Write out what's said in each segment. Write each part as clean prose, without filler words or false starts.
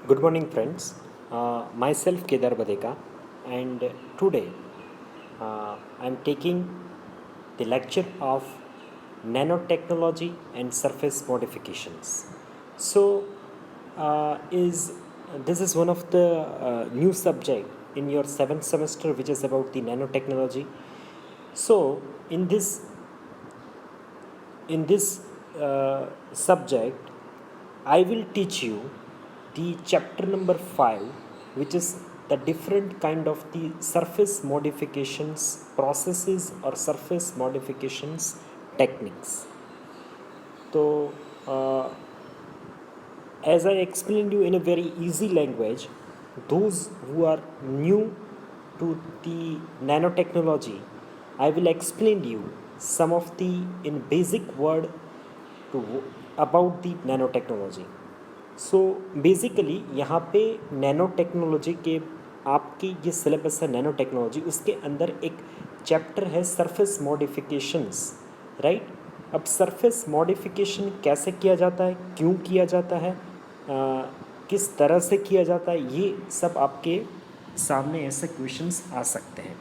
Good morning, friends. Myself Kedar Badeka, and today I'm taking the lecture of nanotechnology and surface modifications. So, is this is one of the new subject in your seventh semester, which is about the nanotechnology. So, in this subject, I will teach you the chapter number 5, which is the different kind of the surface modifications processes or surface modifications techniques. So, as I explained you in a very easy language, those who are new to the nanotechnology, I will explain you some of the in basic word to about the nanotechnology. So basically यहाँ पे nano technology के आपकी ये syllabus है nano technology, उसके अंदर एक chapter है सरफेस मॉडिफिकेशंस, राइट। अब सरफेस मॉडिफिकेशन कैसे किया जाता है, क्यों किया जाता है, किस तरह से किया जाता है, ये सब आपके सामने ऐसे क्वेश्चंस आ सकते हैं।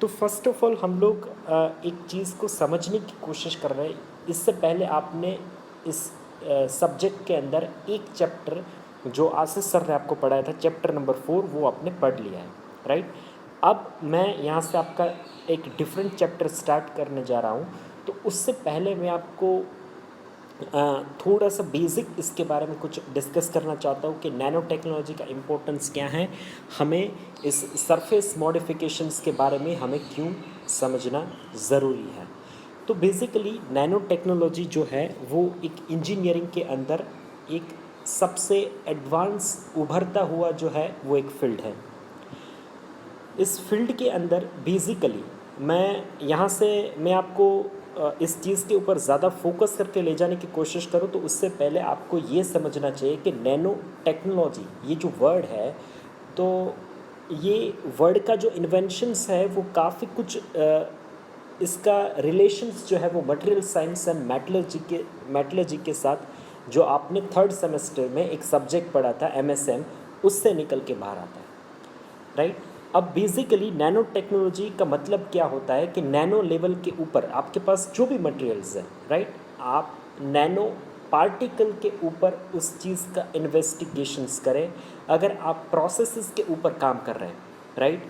तो फर्स्ट ऑफ ऑल हम लोग एक चीज़ को समझने की कोशिश कर रहे हैं। इससे पहले आपने इस सब्जेक्ट के अंदर एक चैप्टर जो आशीष सर ने आपको पढ़ाया था, चैप्टर नंबर 4, वो आपने पढ़ लिया है, राइट। अब मैं यहाँ से आपका एक डिफरेंट चैप्टर स्टार्ट करने जा रहा हूँ। तो उससे पहले मैं आपको थोड़ा सा बेसिक इसके बारे में कुछ डिस्कस करना चाहता हूँ कि नैनो टेक्नोलॉजी का इम्पोर्टेंस क्या है, हमें इस सरफेस मॉडिफिकेशंस के बारे में हमें क्यों समझना ज़रूरी है। तो बेसिकली नैनो टेक्नोलॉजी जो है वो एक इंजीनियरिंग के अंदर एक सबसे एडवांस उभरता हुआ जो है वो एक फील्ड है। इस फील्ड के अंदर बेसिकली मैं आपको इस चीज़ के ऊपर ज़्यादा फोकस करके ले जाने की कोशिश करूँ तो उससे पहले आपको ये समझना चाहिए कि नैनो टेक्नोलॉजी ये जो वर्ड है, तो ये वर्ड का जो इन्वेंशंस है वो काफ़ी कुछ इसका रिलेशंस जो है वो मटेरियल साइंस एंड मेटलर्जी के साथ जो आपने थर्ड सेमेस्टर में एक सब्जेक्ट पढ़ा था MSM, उससे निकल के बाहर आता है, राइट। अब बेसिकली नैनो टेक्नोलॉजी का मतलब क्या होता है कि नैनो लेवल के ऊपर आपके पास जो भी मटेरियल्स है, राइट, आप नैनो पार्टिकल के ऊपर उस चीज़ का इन्वेस्टिगेशंस करें। अगर आप प्रोसेसेस के ऊपर काम कर रहे हैं, राइट,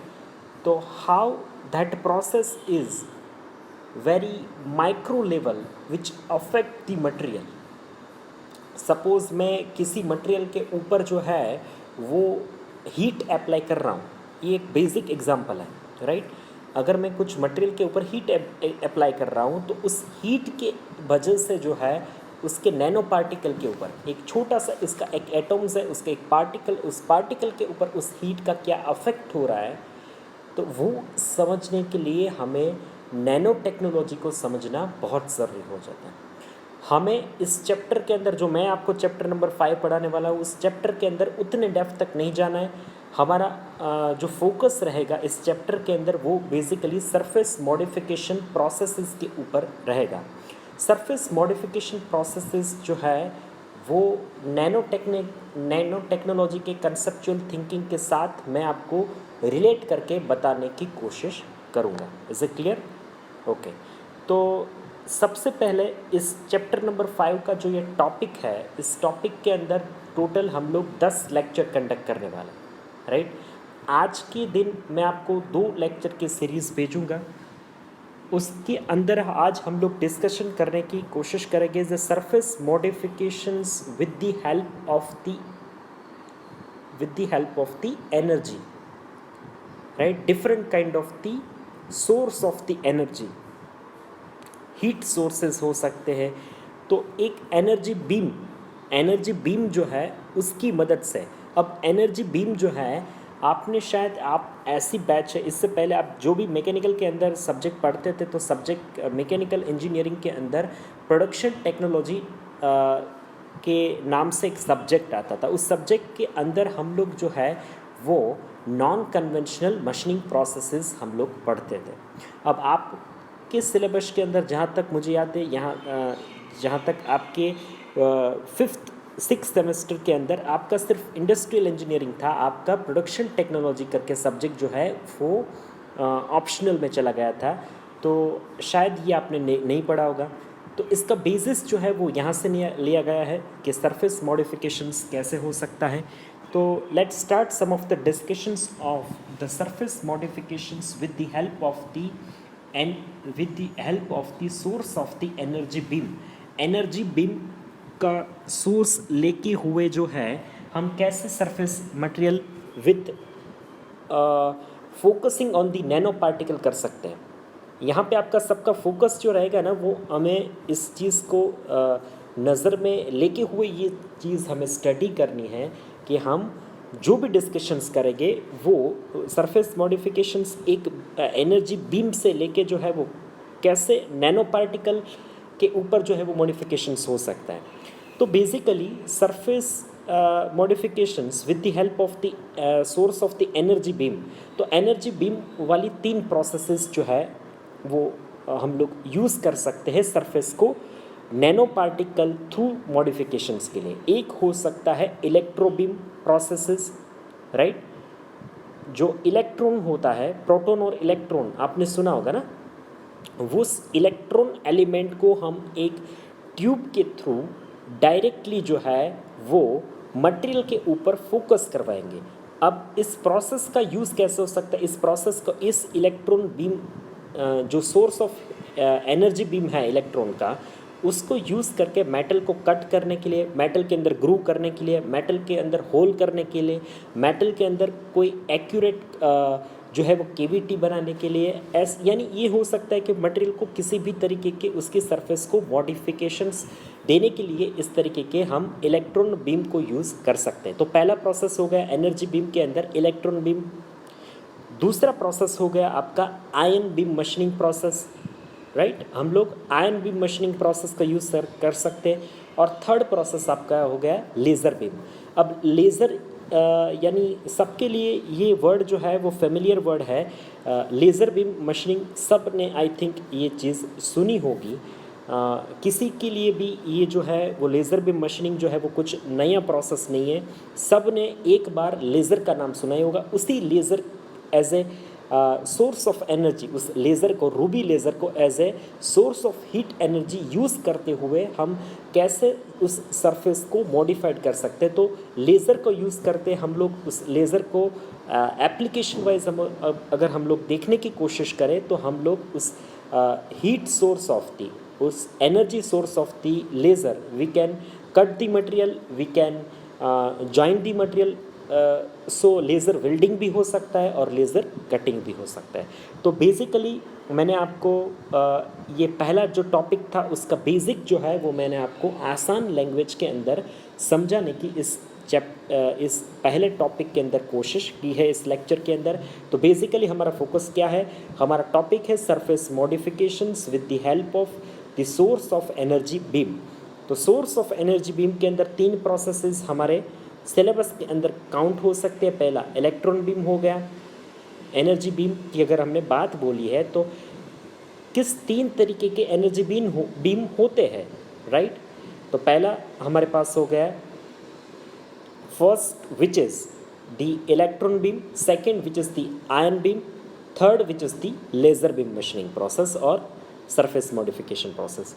तो how that process is very micro level which affect the material. Suppose मैं किसी मटेरियल के ऊपर जो है वो हीट अप्लाई कर रहा हूँ, ये एक बेसिक एग्जांपल है, राइट। अगर मैं कुछ मटेरियल के ऊपर हीट अप्लाई कर रहा हूँ तो उस हीट के वजह से जो है उसके नैनो पार्टिकल के ऊपर एक छोटा सा इसका एक एटम्स है, उसका एक पार्टिकल, उस पार्टिकल के ऊपर उस हीट का क्या अफेक्ट हो रहा है, तो वो समझने के लिए हमें नैनो टेक्नोलॉजी को समझना बहुत ज़रूरी हो जाता है। हमें इस चैप्टर के अंदर जो मैं आपको चैप्टर नंबर 5 पढ़ाने वाला हूँ, उस चैप्टर के अंदर उतने डेप्थ तक नहीं जाना है। हमारा जो फोकस रहेगा इस चैप्टर के अंदर वो बेसिकली सरफेस मॉडिफिकेशन प्रोसेसेस के ऊपर रहेगा। सरफेस मॉडिफिकेशन प्रोसेसेस जो है वो नैनो टेक्नोलॉजी के कंसेप्चुअल थिंकिंग के साथ मैं आपको रिलेट करके बताने की कोशिश करूँगा। Is it clear? ओके। तो सबसे पहले इस चैप्टर नंबर 5 का जो ये टॉपिक है, इस टॉपिक के अंदर टोटल हम लोग 10 लेक्चर कंडक्ट करने वाले हैं, राइट। आज के दिन मैं आपको 2 लेक्चर की सीरीज़ भेजूँगा। उसके अंदर आज हम लोग डिस्कशन करने की कोशिश करेंगे the surface modifications with the help of the energy, right. Different kind of the source of the energy, heat sources हो सकते हैं। तो एक एनर्जी बीम जो है उसकी मदद से, अब एनर्जी बीम जो है आपने शायद आप ऐसी बैच है, इससे पहले आप जो भी मैकेनिकल के अंदर सब्जेक्ट पढ़ते थे तो सब्जेक्ट मैकेनिकल इंजीनियरिंग के अंदर प्रोडक्शन टेक्नोलॉजी के नाम से एक सब्जेक्ट आता था। उस सब्जेक्ट के अंदर हम लोग जो है वो नॉन कन्वेंशनल मशीनिंग प्रोसेसेस हम लोग पढ़ते थे। अब आप के सिलेबस के अंदर जहाँ तक मुझे याद है, जहाँ तक आपके 5th सिक्स सेमेस्टर के अंदर आपका सिर्फ इंडस्ट्रियल इंजीनियरिंग था, आपका प्रोडक्शन टेक्नोलॉजी करके सब्जेक्ट जो है वो ऑप्शनल में चला गया था, तो शायद ये आपने नहीं पढ़ा होगा। तो इसका बेसिस जो है वो यहाँ से लिया गया है कि सरफेस मॉडिफिकेशंस कैसे हो सकता है। तो let's start some of the discussions of the surface modifications with the help of the source of the energy beam. Energy beam का सोर्स लेके हुए जो है हम कैसे surface material with focusing on the nano particle कर सकते हैं। यहाँ पे आपका सबका फोकस जो रहेगा ना, वो हमें इस चीज़ को नज़र में लेके हुए ये चीज़ हमें स्टडी करनी है कि हम जो भी डिस्कशंस करेंगे वो सरफेस मॉडिफिकेशंस एक एनर्जी बीम से लेके जो है वो कैसे नैनो पार्टिकल के ऊपर जो है वो मॉडिफिकेशंस हो सकता है। तो basically surface modifications with the help of the source of the energy beam. तो एनर्जी बीम वाली 3 प्रोसेसेस जो है वो हम लोग यूज़ कर सकते हैं सरफेस को नैनो पार्टिकल थ्रू मॉडिफिकेशंस के लिए। एक हो सकता है इलेक्ट्रो बीम प्रोसेसेस, राइट। जो इलेक्ट्रॉन होता है, प्रोटॉन और इलेक्ट्रॉन आपने सुना होगा ना, उस इलेक्ट्रॉन एलिमेंट को हम एक ट्यूब के थ्रू डायरेक्टली जो है वो मटेरियल के ऊपर फोकस करवाएंगे। अब इस प्रोसेस का यूज़ कैसे हो सकता है? इस प्रोसेस को इस इलेक्ट्रॉन बीम जो सोर्स ऑफ एनर्जी बीम है इलेक्ट्रॉन का, उसको यूज़ करके मेटल को कट करने के लिए, मेटल के अंदर ग्रू करने के लिए, मेटल के अंदर होल करने के लिए, मेटल के अंदर कोई एक्यूरेट जो है वो केविटी बनाने के लिए, यानी ये हो सकता है कि मटेरियल को किसी भी तरीके के उसकी सरफेस को मॉडिफिकेशंस देने के लिए इस तरीके के हम इलेक्ट्रॉन बीम को यूज़ कर सकते हैं। तो पहला प्रोसेस हो गया एनर्जी बीम के अंदर इलेक्ट्रॉन बीम। दूसरा प्रोसेस हो गया आपका ion beam machining process, right. हम लोग आयन बीम मशीनिंग प्रोसेस का यूज़ कर सकते हैं। और थर्ड प्रोसेस आपका हो गया लेज़र बीम। अब लेज़र यानी सबके लिए ये वर्ड जो है वो फेमिलियर वर्ड है, लेज़र बीम मशीनिंग। सब ने आई थिंक ये चीज़ सुनी होगी। किसी के लिए भी ये जो है वो लेज़र बीम मशीनिंग जो है वो कुछ नया प्रोसेस नहीं है। सब ने एक बार लेज़र का नाम सुना ही होगा। उसी laser as a source of energy, उस लेज़र को, रूबी लेज़र को as a source of heat energy use करते हुए हम कैसे उस सरफेस को मॉडिफाइड कर सकते हैं। तो लेज़र को यूज़ करते हम लोग उस लेज़र को एप्लीकेशन वाइज हम अगर हम लोग देखने की कोशिश करें तो हम लोग उस हीट सोर्स ऑफ दी, उस energy source of the laser, we can cut the material, we can join the material. So laser welding भी हो सकता है और लेज़र कटिंग भी हो सकता है। तो बेसिकली मैंने आपको ये पहला जो टॉपिक था उसका बेसिक जो है वो मैंने आपको आसान लैंग्वेज के अंदर समझाने की इस पहले टॉपिक के अंदर कोशिश की है इस लेक्चर के अंदर। तो बेसिकली हमारा फोकस क्या है? हमारा टॉपिक है surface modifications with the help of the source of energy beam. तो सोर्स ऑफ एनर्जी बीम के अंदर 3 प्रोसेसेस हमारे सिलेबस के अंदर काउंट हो सकते हैं। पहला इलेक्ट्रॉन बीम हो गया। एनर्जी बीम की अगर हमने बात बोली है तो किस 3 तरीके के एनर्जी बीम होते हैं, राइट। तो पहला हमारे पास हो गया first which is the electron beam, second which is the ion beam, third which is the laser beam machining process और सरफेस मॉडिफिकेशन प्रोसेस।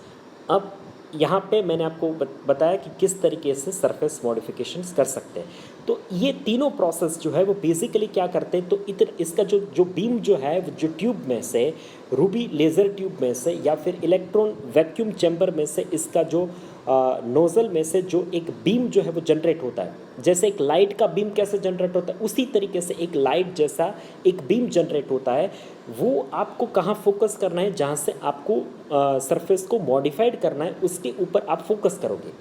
अब यहाँ पे मैंने आपको बताया कि किस तरीके से सरफेस मॉडिफिकेशंस कर सकते हैं। तो ये तीनों प्रोसेस जो है वो बेसिकली क्या करते हैं, तो इसका जो बीम जो है जो ट्यूब में से, रूबी लेज़र ट्यूब में से या फिर इलेक्ट्रॉन वैक्यूम चैम्बर में से, इसका जो नोज़ल में से जो एक बीम जो है वो जनरेट होता है। जैसे एक लाइट का बीम कैसे जनरेट होता है, उसी तरीके से एक लाइट जैसा एक बीम जनरेट होता है। वो आपको कहाँ फोकस करना है, जहाँ से आपको सरफेस को मॉडिफाइड करना है उसके ऊपर आप फोकस करोगे।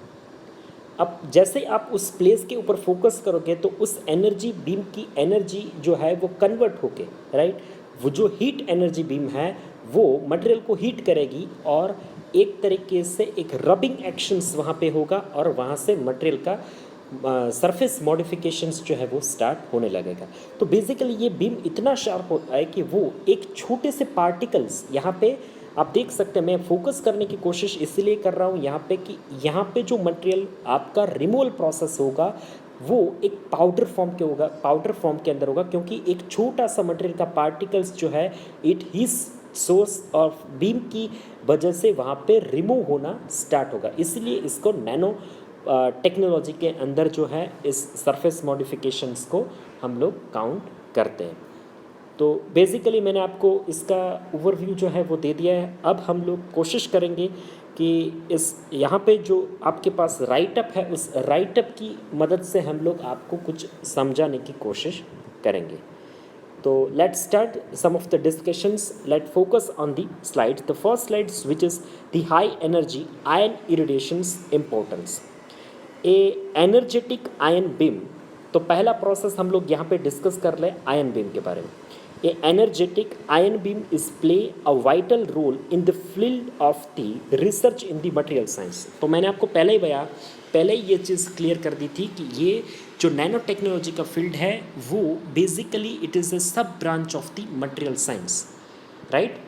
अब जैसे आप उस प्लेस के ऊपर फोकस करोगे तो उस एनर्जी बीम की एनर्जी जो है वो कन्वर्ट होके, राइट, वो जो हीट एनर्जी बीम है वो मटेरियल को हीट करेगी और एक तरीके से एक रबिंग एक्शंस वहाँ पे होगा और वहाँ से मटेरियल का सरफेस मॉडिफिकेशंस जो है वो स्टार्ट होने लगेगा। तो बेसिकली ये बीम इतना शार्प होता है कि वो एक छोटे से पार्टिकल्स यहाँ पे आप देख सकते हैं मैं फोकस करने की कोशिश इसलिए कर रहा हूँ यहाँ पे कि यहाँ पे जो मटेरियल आपका रिमूवल प्रोसेस होगा वो एक पाउडर फॉर्म के होगा, पाउडर फॉर्म के अंदर होगा, क्योंकि एक छोटा सा मटेरियल का पार्टिकल्स जो है it he source of beam की वजह से वहाँ पे रिमूव होना स्टार्ट होगा, इसलिए इसको नैनो टेक्नोलॉजी के अंदर जो है इस सरफेस मॉडिफिकेशंस को हम लोग काउंट करते हैं। तो बेसिकली मैंने आपको इसका ओवरव्यू जो है वो दे दिया है। अब हम लोग कोशिश करेंगे कि इस यहाँ पे जो आपके पास राइट अप है उस राइट अप की मदद से हम लोग आपको कुछ समझाने की कोशिश करेंगे। तो let's start some of the discussions. Let focus on the slide. The first slide which is the high energy ion irradiations importance a energetic ion beam. तो पहला प्रोसेस हम लोग यहाँ पे डिस्कस कर ले आयन बीम के बारे में। A energetic ion beam is play a vital role in the field of the research in the material science। तो मैंने आपको पहले ही ये चीज़ क्लियर कर दी थी कि ये जो नैनो टेक्नोलॉजी का फील्ड है वो बेसिकली इट इज़ अ सब branch of the material science, right.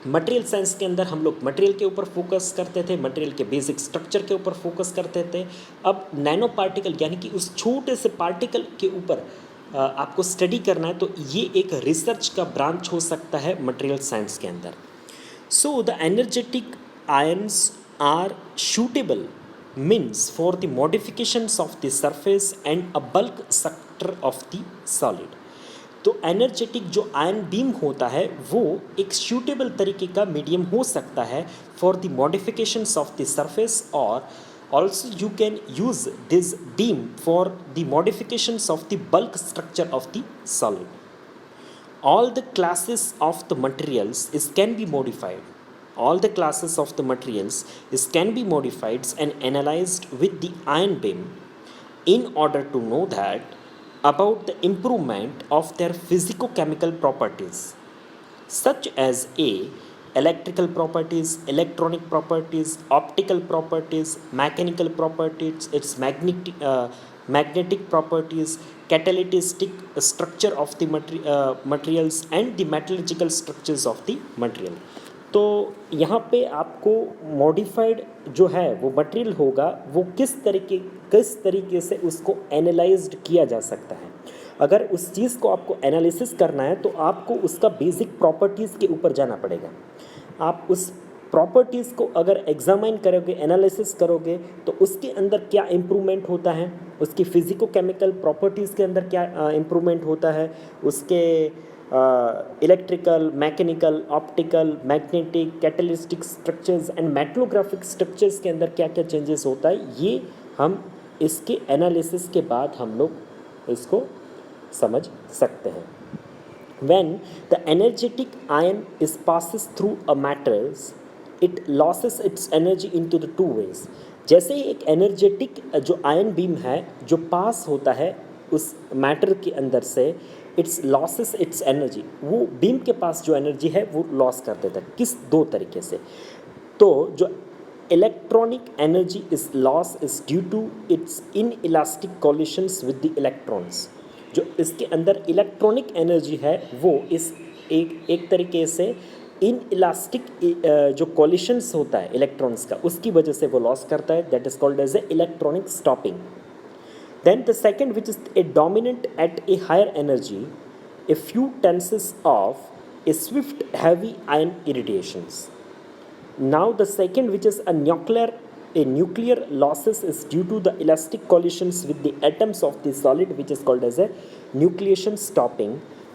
Material science के अंदर हम लोग मटेरियल के ऊपर फोकस करते थे, मटेरियल के बेसिक स्ट्रक्चर के ऊपर फोकस करते थे। अब नैनो पार्टिकल यानी कि उस छोटे से पार्टिकल के ऊपर आपको स्टडी करना है, तो ये एक रिसर्च का ब्रांच हो सकता है मटेरियल साइंस के अंदर। So the energetic ions are suitable means for the modifications of the surface and a bulk structure of the solid. तो एनर्जेटिक जो आयन बीम होता है वो एक सूटेबल तरीके का मीडियम हो सकता है for the modifications of the surface, और also you can use this beam for the modifications of the bulk structure of the solid. All the classes of the materials can be modified. All the classes of the materials can be modified and analyzed with the ion beam in order to know that about the improvement of their physicochemical properties, such as electrical properties, electronic properties, optical properties, mechanical properties, its magnetic properties, catalytic structure of the materials and the metallurgical structures of the material। तो यहाँ पे आपको modified जो है वो material होगा वो किस तरीके से उसको एनालाइज्ड किया जा सकता है। अगर उस चीज़ को आपको एनालिसिस करना है तो आपको उसका बेसिक प्रॉपर्टीज़ के ऊपर जाना पड़ेगा। आप उस प्रॉपर्टीज़ को अगर एग्जामाइन करोगे, एनालिसिस करोगे, तो उसके अंदर क्या इम्प्रूवमेंट होता है, उसकी फिजिको केमिकल प्रॉपर्टीज़ के अंदर क्या इम्प्रूवमेंट होता है, उसके electrical, mechanical, optical, magnetic, catalytic structures and metallographic structures के अंदर क्या क्या चेंजेस होता है, ये हम इसके एनालिसिस के बाद हम लोग इसको समझ सकते हैं। When the energetic ion is passes through a matters, it loses its energy into the two ways। जैसे ही एक एनर्जेटिक जो आयन बीम है जो पास होता है उस मैटर के अंदर से, इट्स लॉसेस इट्स एनर्जी, वो बीम के पास जो एनर्जी है वो लॉस कर देता है। किस दो तरीके से, तो जो electronic energy is loss is due to its inelastic collisions with the electrons. जो इसके अंदर इलेक्ट्रॉनिक एनर्जी है वो इस एक तरीके से इन इलास्टिक जो कॉलिशंस होता है इलेक्ट्रॉन्स का उसकी वजह से वो लॉस करता है, that is called as a electronic stopping. Then the second which is a dominant at a higher energy a few tenses of a swift heavy ion irritations. Now the second which is a nuclear losses is due to the elastic collisions with the atoms of the solid, which is called as a nucleation stopping,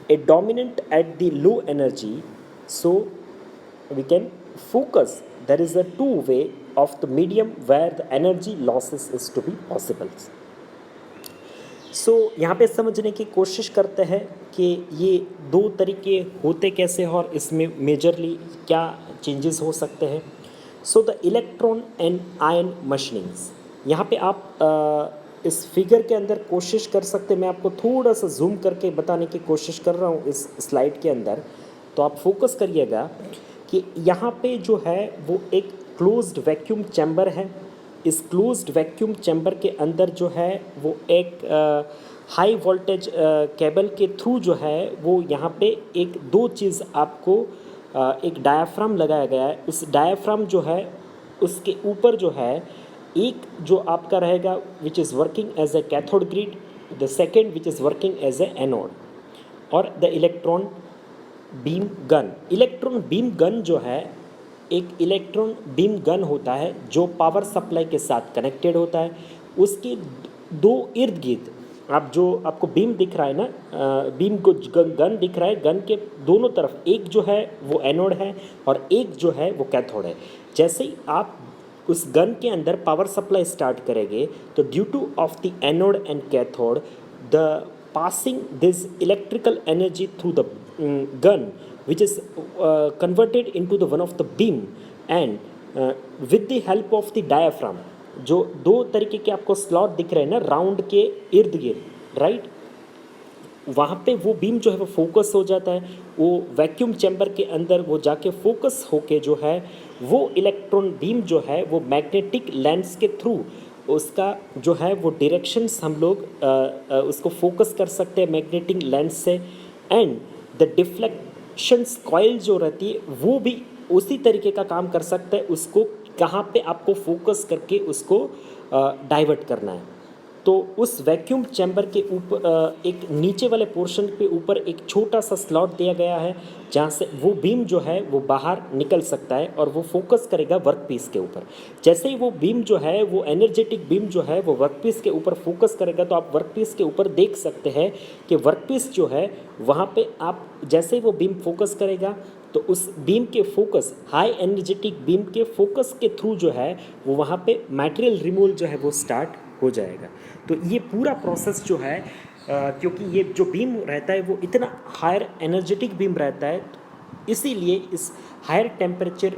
a dominant at the low energy. So we can focus, there is a two way of the medium where the energy losses is to be possible। So यहाँ पे समझने की कोशिश करते हैं कि ये दो तरीके होते कैसे और इसमें मेजरली क्या चेंजेस हो सकते हैं। So the electron and ion machinings, यहाँ पे आप इस फिगर के अंदर कोशिश कर सकते हैं, मैं आपको थोड़ा सा जूम करके बताने की कोशिश कर रहा हूँ इस स्लाइड के अंदर, तो आप फोकस करिएगा कि यहाँ पे जो है वो एक क्लोज्ड वैक्यूम चैम्बर है। इस क्लोज्ड वैक्यूम चैम्बर के अंदर जो है वो एक हाई वोल्टेज केबल के थ्रू जो है वो यहाँ पे एक दो चीज़ आपको एक डायाफ्राम लगाया गया है। उस डायाफ्राम जो है उसके ऊपर जो है एक जो आपका रहेगा which is working as a cathode grid, the second which is working as a anode, और the electron beam gun. Electron beam gun जो है एक इलेक्ट्रॉन बीम गन होता है जो पावर सप्लाई के साथ कनेक्टेड होता है। उसके दो इर्द गिर्द आप जो आपको बीम दिख रहा है ना, बीम को गन दिख रहा है, गन के दोनों तरफ एक जो है वो एनोड है और एक जो है वो कैथोड है। जैसे ही आप उस गन के अंदर पावर सप्लाई स्टार्ट करेंगे तो due two of the anode and cathode the passing this electrical energy through the gun which is converted into the one of the beam and with the help of the diaphragm, जो दो तरीके के आपको slot दिख रहे हैं ना round के इर्द गिर्द, राइट, वहाँ पे वो बीम जो है वो फोकस हो जाता है। वो वैक्यूम चैम्बर के अंदर वो जाके फोकस होके जो है वो इलेक्ट्रॉन बीम जो है वो मैग्नेटिक लेंस के थ्रू उसका जो है वो डायरेक्शंस हम लोग उसको फोकस कर सकते हैं मैग्नेटिक लेंस से। एंड द डिफ्लेक्शंस कॉइल जो रहती है वो भी उसी तरीके का काम कर सकता है, उसको कहाँ पे आपको फोकस करके उसको डाइवर्ट करना है। तो उस वैक्यूम चैम्बर के ऊपर एक नीचे वाले पोर्शन पे ऊपर एक छोटा सा स्लॉट दिया गया है जहाँ से वो बीम जो है वो बाहर निकल सकता है और वो फोकस करेगा वर्कपीस के ऊपर। जैसे ही वो बीम जो है वो एनर्जेटिक बीम जो है वो वर्कपीस के ऊपर फोकस करेगा तो आप वर्कपीस के ऊपर देख सकते हैं कि वर्कपीस जो है वहाँ पे आप जैसे ही वो बीम फोकस करेगा तो उस बीम के फोकस हाई एनर्जेटिक बीम के फोकस के थ्रू जो है वो वहाँ पे मटेरियल रिमूवल जो है वो स्टार्ट हो जाएगा। तो ये पूरा प्रोसेस जो है क्योंकि ये जो बीम रहता है वो इतना हायर एनर्जेटिक बीम रहता है, इसीलिए इस हायर टेम्परेचर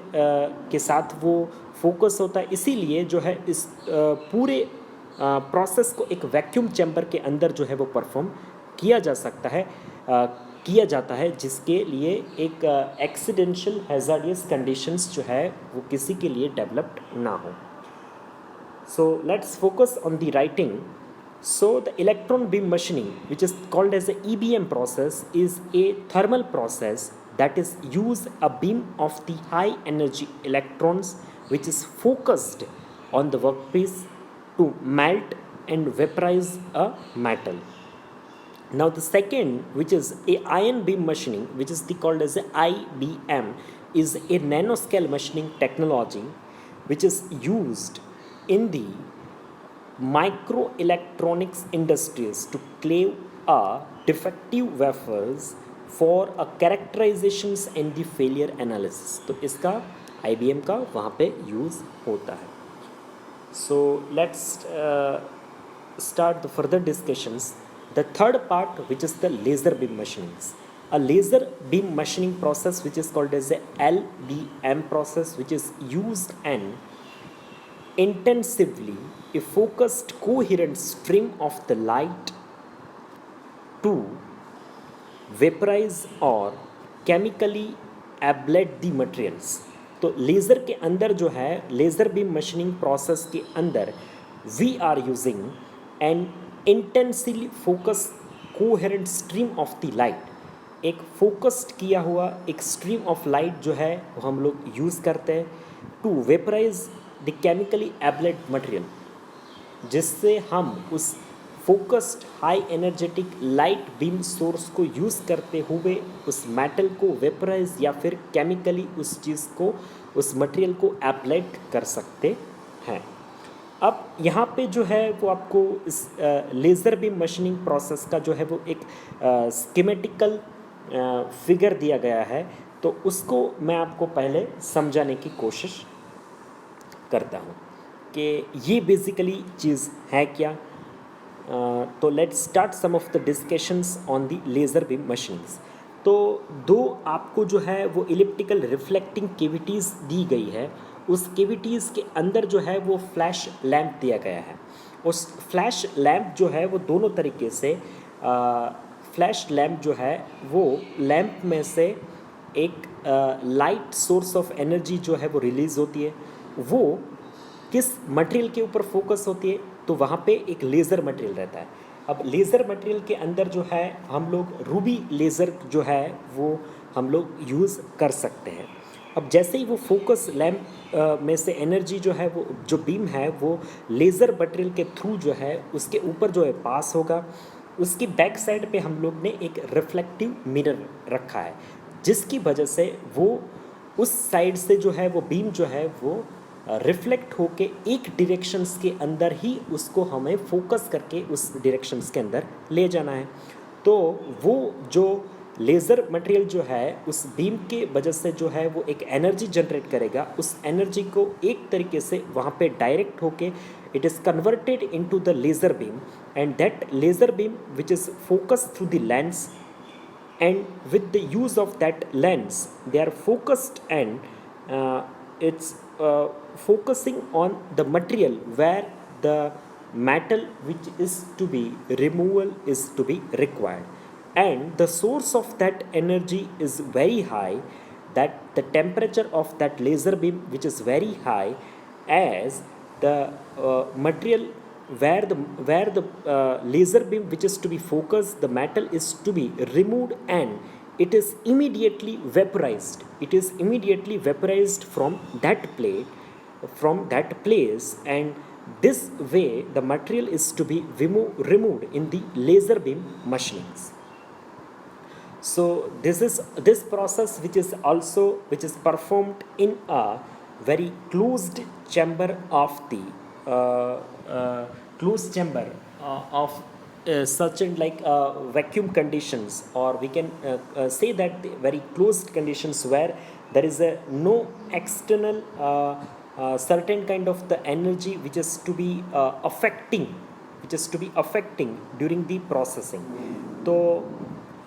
के साथ वो फोकस होता है। इसीलिए जो है इस पूरे प्रोसेस को एक वैक्यूम चैम्बर के अंदर जो है वो परफॉर्म किया जा सकता है, किया जाता है, जिसके लिए एक एक्सीडेंशियल हैजार्डियस कंडीशंस जो है वो किसी के लिए डेवलप्ड ना हो। So let's focus on the writing. So the electron beam machining, which is called as the EBM process, is a thermal process that is use a beam of the high energy electrons which is focused on the workpiece to melt and vaporize a metal. Now the second, which is a ion beam machining, which is called as a IBM, is a nanoscale machining technology which is used in the microelectronics industries to cleave a defective wafers for a characterizations and the failure analysis. तो इसका IBM का वहाँ पे use होता है। So let's start the further discussions. The third part, which is the laser beam machinings. A laser beam machining process which is called as a LBM process, which is used and intensively a focused coherent stream of the light to vaporize or chemically ablate the materials. तो laser के अंदर जो है laser beam machining process के अंदर we are using an intensively focus coherent stream of the light. एक focused किया हुआ एक स्ट्रीम ऑफ लाइट जो है वो हम लोग यूज़ करते हैं to vaporise the chemically ablate material, जिससे हम उस focused high energetic light beam source को यूज़ करते हुए उस मेटल को वेपराइज या फिर केमिकली उस चीज़ को उस मटेरियल को एप्लाइड कर सकते हैं। अब यहाँ पे जो है वो आपको इस लेज़र बीम मशीनिंग प्रोसेस का जो है वो एक स्कीमेटिकल फिगर दिया गया है, तो उसको मैं आपको पहले समझाने की कोशिश करता हूँ कि ये बेसिकली चीज़ है क्या। तो let's start some of the discussions on the laser beam machines. तो दो आपको जो है वो इलिप्टिकल रिफ्लेक्टिंग केविटीज़ दी गई है, उस केविटीज़ के अंदर जो है वो फ्लैश लैंप दिया गया है। उस फ्लैश लैंप जो है वो दोनों तरीके से फ्लैश लैंप जो है वो लैंप में से एक लाइट सोर्स ऑफ एनर्जी जो है वो रिलीज़ होती है, वो किस मटेरियल के ऊपर फोकस होती है, तो वहाँ पे एक लेज़र मटेरियल रहता है। अब लेज़र मटेरियल के अंदर जो है हम लोग रूबी लेज़र जो है वो हम लोग यूज़ कर सकते हैं। अब जैसे ही वो फोकस लैम्प में से एनर्जी जो है वो जो बीम है वो लेज़र मटेरियल के थ्रू जो है उसके ऊपर जो है पास होगा, उसकी बैक साइड पे हम लोग ने एक रिफ्लेक्टिव मिरर रखा है, जिसकी वजह से वो उस साइड से जो है वो बीम जो है वो रिफ्लेक्ट होके एक डायरेक्शंस के अंदर ही उसको हमें फोकस करके उस डायरेक्शंस के अंदर ले जाना है। तो वो जो लेज़र मटेरियल जो है उस बीम के वजह से जो है वो एक एनर्जी जनरेट करेगा, उस एनर्जी को एक तरीके से वहाँ पे डायरेक्ट होके it is converted into the laser beam, and that laser beam which is focused through the lens, and with the use of that lens they are focused, and it's focusing on the material where the metal which is to be removal is to be required, and the source of that energy is very high, that the temperature of that laser beam which is very high, as the material where the laser beam which is to be focused, the metal is to be removed, and it is immediately vaporized, it is immediately vaporized from that plate, from that place, and this way the material is to be removed in the laser beam machinings. So this process which is also which is performed in a very closed chamber of the closed chamber of such and like vacuum conditions, or we can say that the very closed conditions where there is a no external certain kind of the energy which is to be affecting, which is to be affecting during the processing. तो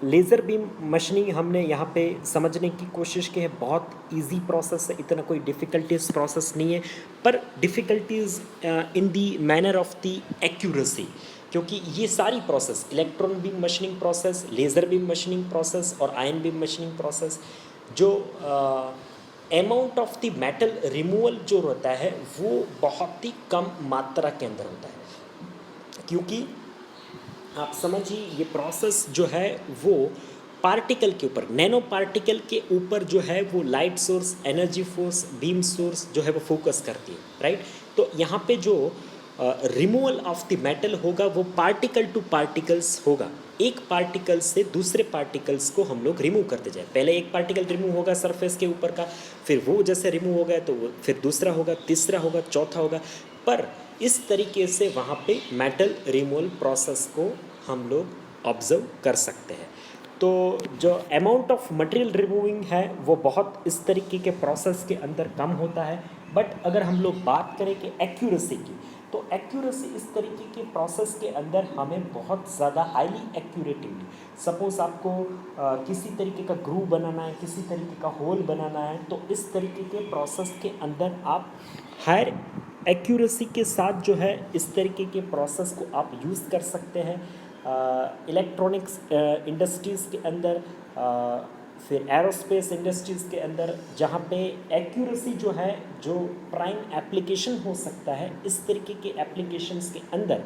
laser beam machining हमने यहाँ पे समझने की कोशिश की है। बहुत इजी प्रोसेस है, इतना कोई डिफ़िकल्टीज प्रोसेस नहीं है, पर difficulties in the manner of the accuracy, क्योंकि ये सारी process electron beam machining process, laser beam machining process और आयन बीम मशीनिंग प्रोसेस, जो amount of the metal removal जो होता है वो बहुत ही कम मात्रा के अंदर होता है, क्योंकि आप समझिए ये प्रोसेस जो है वो पार्टिकल के ऊपर, नैनो पार्टिकल के ऊपर जो है वो light source, energy force, beam source जो है वो फोकस करती है, राइट। तो यहाँ पे जो रिमूवल ऑफ द मेटल होगा वो पार्टिकल टू पार्टिकल्स होगा, एक पार्टिकल से दूसरे पार्टिकल्स को हम लोग रिमूव करते जाए। पहले एक पार्टिकल रिमूव होगा सरफेस के ऊपर का, फिर वो जैसे रिमूव हो गया तो फिर दूसरा होगा, तीसरा होगा, चौथा होगा, पर इस तरीके से वहाँ पे मेटल रिमूवल प्रोसेस को हम लोग ऑब्जर्व कर सकते हैं। तो जो अमाउंट ऑफ मटेरियल रिमूविंग है वो बहुत इस तरीके के प्रोसेस के अंदर कम होता है, बट अगर हम लोग बात करें कि एक्यूरेसी की, तो एक्यूरेसी इस तरीके के प्रोसेस के अंदर हमें बहुत ज़्यादा हाईली एक्यूरेटिवली, सपोज़ आपको किसी तरीके का ग्रूव बनाना है, किसी तरीके का होल बनाना है, तो इस तरीके के प्रोसेस के अंदर आप हायर एक्यूरेसी के साथ जो है इस तरीके के प्रोसेस को आप यूज़ कर सकते हैं। इलेक्ट्रॉनिक्स इंडस्ट्रीज़ के अंदर, फिर एरोस्पेस इंडस्ट्रीज़ के अंदर, जहाँ पे एक्यूरेसी जो है जो प्राइम एप्लीकेशन हो सकता है, इस तरीके के एप्लीकेशंस के अंदर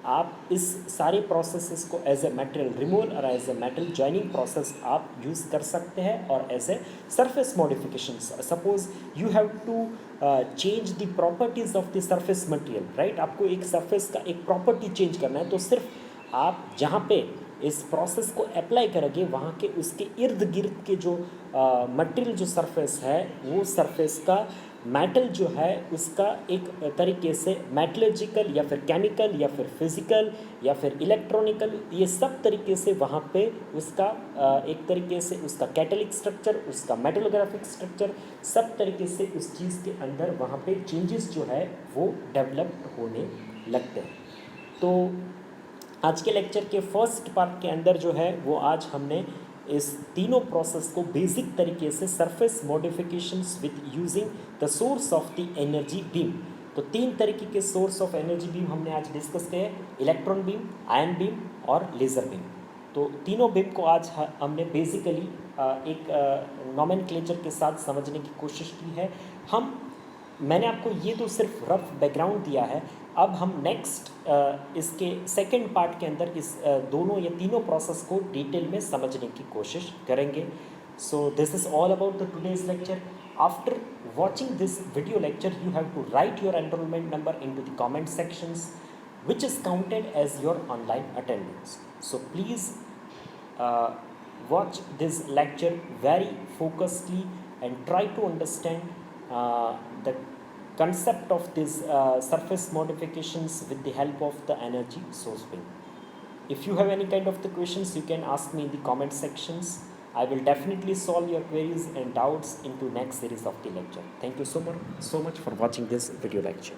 आप इस सारे प्रोसेसेस को एज ए मटेरियल रिमूवल और as a material joining process आप यूज़ कर सकते हैं, और as a surface modification. Suppose you have to change the properties of the surface material, right. आपको एक सरफेस का एक प्रॉपर्टी चेंज करना है, तो सिर्फ आप जहाँ पे इस प्रोसेस को अप्लाई करेंगे वहाँ के उसके इर्द गिर्द के जो मटेरियल जो सरफेस है, वो सरफेस का मेटल जो है उसका एक तरीके से मेटलर्जिकल या फिर केमिकल या फिर फिज़िकल या फिर इलेक्ट्रॉनिकल, ये सब तरीके से वहाँ पे उसका एक तरीके से उसका कैटलिक स्ट्रक्चर, उसका मेटलोग्राफिक स्ट्रक्चर, सब तरीके से उस चीज़ के अंदर वहाँ पे चेंजेस जो है वो डेवलप होने लगते हैं। तो आज के लेक्चर के फर्स्ट पार्ट के अंदर जो है वो आज हमने इस तीनों प्रोसेस को बेसिक तरीके से surface modifications with using the source of the energy beam, तो तीन तरीके के सोर्स ऑफ एनर्जी बीम हमने आज डिस्कस किए, इलेक्ट्रॉन बीम, आयन बीम और लेज़र बीम। तो तीनों बीम को आज हमने बेसिकली एक नॉमेनक्लेचर के साथ समझने की कोशिश की है। मैंने आपको ये तो सिर्फ रफ बैकग्राउंड दिया है, अब हम नेक्स्ट इसके सेकंड पार्ट के अंदर इस दोनों या तीनों प्रोसेस को डिटेल में समझने की कोशिश करेंगे। So this is all about the today's lecture. After watching this video lecture, you have to write your enrollment number into the comment sections, which is counted as your online attendance. So please uh, watch this lecture very focusedly and try to understand the concept of these surface modifications with the help of the energy source wing. If you have any kind of the questions, you can ask me in the comment sections. I will definitely solve your queries and doubts into next series of the lecture. Thank you so much for watching this video lecture.